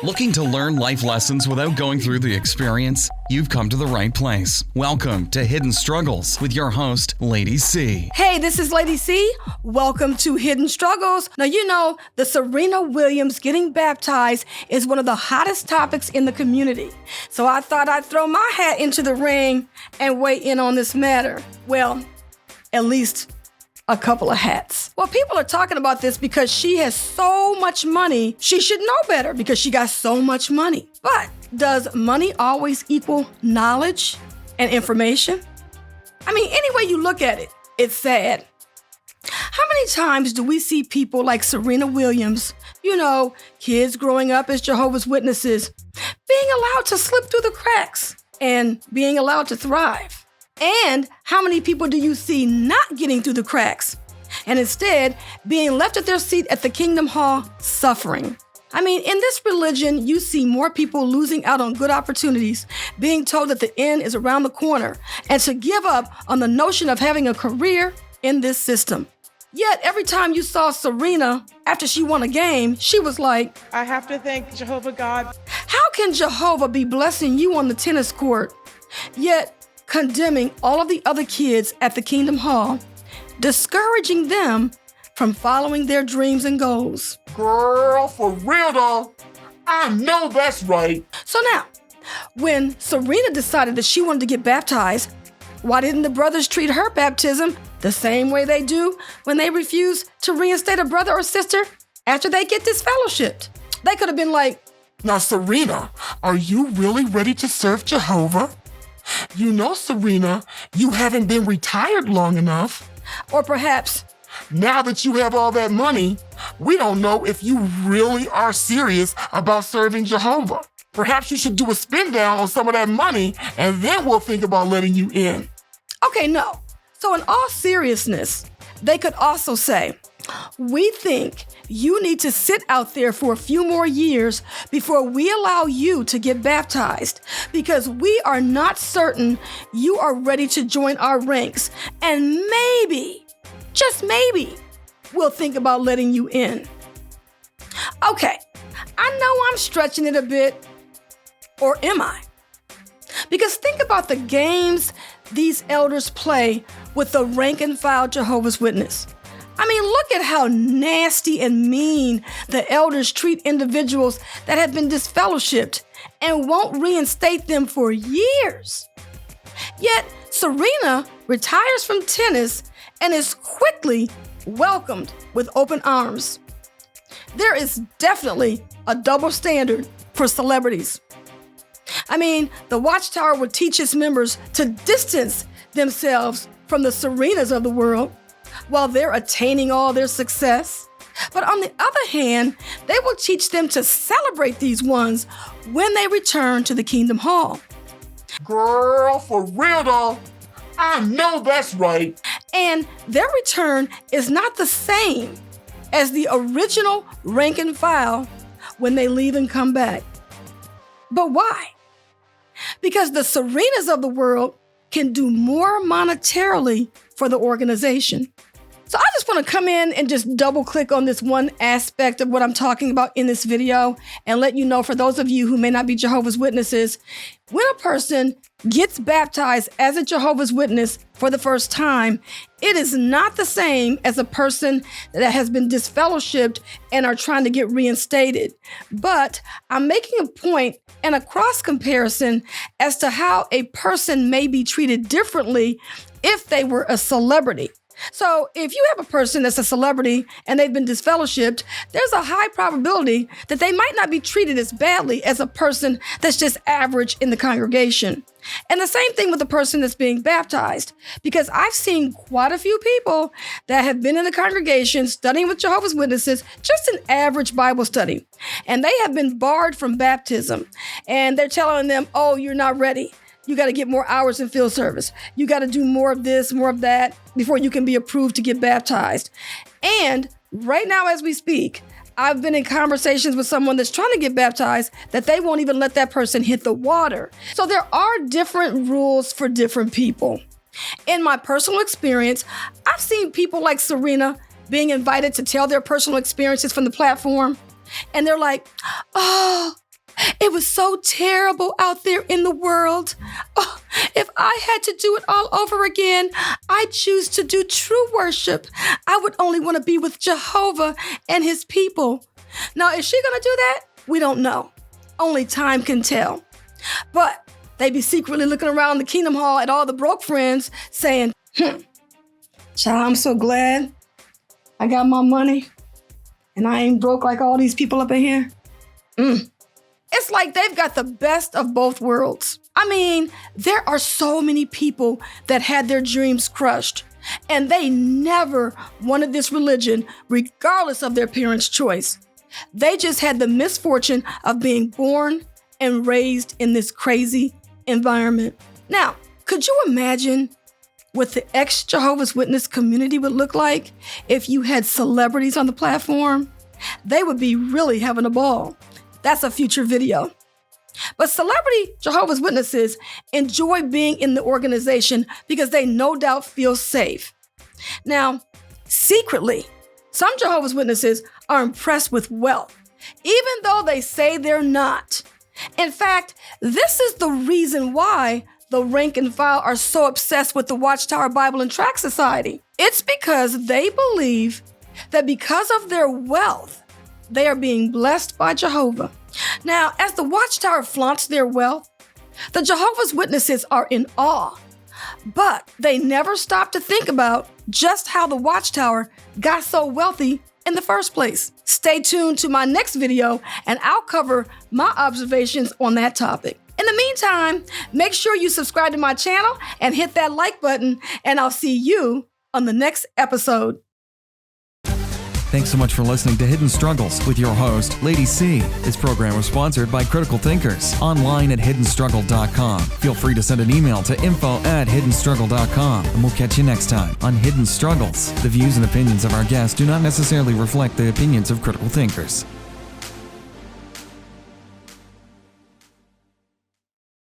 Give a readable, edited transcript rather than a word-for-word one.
Looking to learn life lessons without going through the experience? You've come to the right place. Welcome to Hidden Struggles with your host, Lady C. Hey, this is Lady C. Welcome to Hidden Struggles. Now, you know, the Serena Williams getting baptized is one of the hottest topics in the community. So I thought I'd throw my hat into the ring and weigh in on this matter. Well, at least a couple of hats. Well, people are talking about this because she has so much money. She should know better because she got so much money. But does money always equal knowledge and information? I mean, any way you look at it, it's sad. How many times do we see people like Serena Williams, you know, kids growing up as Jehovah's Witnesses, being allowed to slip through the cracks and being allowed to thrive? And how many people do you see not getting through the cracks and instead being left at their seat at the Kingdom Hall suffering? I mean, in this religion, you see more people losing out on good opportunities, being told that the end is around the corner, and to give up on the notion of having a career in this system. Yet, every time you saw Serena, after she won a game, she was like, I have to thank Jehovah God. How can Jehovah be blessing you on the tennis court, yet condemning all of the other kids at the Kingdom Hall, discouraging them from following their dreams and goals? Girl, for real though, I know that's right. So now, when Serena decided that she wanted to get baptized, why didn't the brothers treat her baptism the same way they do when they refuse to reinstate a brother or sister after they get disfellowshipped? They could have been like, Now, Serena, are you really ready to serve Jehovah? You know, Serena, you haven't been retired long enough. Or perhaps, now that you have all that money, we don't know if you really are serious about serving Jehovah. Perhaps you should do a spin down on some of that money, and then we'll think about letting you in. okay, no. So in all seriousness, they could also say, we think you need to sit out there for a few more years before we allow you to get baptized because we are not certain you are ready to join our ranks. And maybe, just maybe, we'll think about letting you in. Okay, I know I'm stretching it a bit, or am I? Because think about the games these elders play with the rank and file Jehovah's Witness. I mean, look at how nasty and mean the elders treat individuals that have been disfellowshipped and won't reinstate them for years. Yet, Serena retires from tennis and is quickly welcomed with open arms. There is definitely a double standard for celebrities. I mean, the Watchtower would teach its members to distance themselves from the Serenas of the world while they're attaining all their success. But on the other hand, they will teach them to celebrate these ones when they return to the Kingdom Hall. Girl, for real though, I know that's right. And their return is not the same as the original rank and file when they leave and come back. But why? Because the Serenas of the world can do more monetarily for the organization. So I just want to come in and just double click on this one aspect of what I'm talking about in this video and let you know, for those of you who may not be Jehovah's Witnesses, when a person gets baptized as a Jehovah's Witness for the first time, it is not the same as a person that has been disfellowshipped and are trying to get reinstated. But I'm making a point and a cross comparison as to how a person may be treated differently if they were a celebrity. So if you have a person that's a celebrity and they've been disfellowshipped, there's a high probability that they might not be treated as badly as a person that's just average in the congregation. And the same thing with the person that's being baptized, because I've seen quite a few people that have been in the congregation studying with Jehovah's Witnesses, just an average Bible study, and they have been barred from baptism. And they're telling them, oh, you're not ready. You got to get more hours in field service. You got to do more of this, more of that before you can be approved to get baptized. And right now, as we speak, I've been in conversations with someone that's trying to get baptized that they won't even let that person hit the water. So there are different rules for different people. In my personal experience, I've seen people like Serena being invited to tell their personal experiences from the platform. And they're like, oh, It was so terrible out there in the world. Oh, if I had to do it all over again, I'd choose to do true worship. I would only want to be with Jehovah and his people. Now, is she going to do that? We don't know. Only time can tell. But they be secretly looking around the Kingdom Hall at all the broke friends saying, child, I'm so glad I got my money and I ain't broke like all these people up in here. It's like they've got the best of both worlds. I mean, there are so many people that had their dreams crushed, and they never wanted this religion, regardless of their parents' choice. They just had the misfortune of being born and raised in this crazy environment. Now, could you imagine what the ex-Jehovah's Witness community would look like if you had celebrities on the platform? They would be really having a ball. That's a future video. But celebrity Jehovah's Witnesses enjoy being in the organization because they no doubt feel safe. Now, secretly, some Jehovah's Witnesses are impressed with wealth, even though they say they're not. In fact, this is the reason why the rank and file are so obsessed with the Watchtower Bible and Tract Society. It's because they believe that because of their wealth, they are being blessed by Jehovah. Now, as the Watchtower flaunts their wealth, the Jehovah's Witnesses are in awe, but they never stop to think about just how the Watchtower got so wealthy in the first place. Stay tuned to my next video and I'll cover my observations on that topic. In the meantime, make sure you subscribe to my channel and hit that like button, and I'll see you on the next episode. Thanks so much for listening to Hidden Struggles with your host, Lady C. This program was sponsored by Critical Thinkers, online at hiddenstruggle.com. Feel free to send an email to info@hiddenstruggle.com, and we'll catch you next time on Hidden Struggles. The views and opinions of our guests do not necessarily reflect the opinions of Critical Thinkers.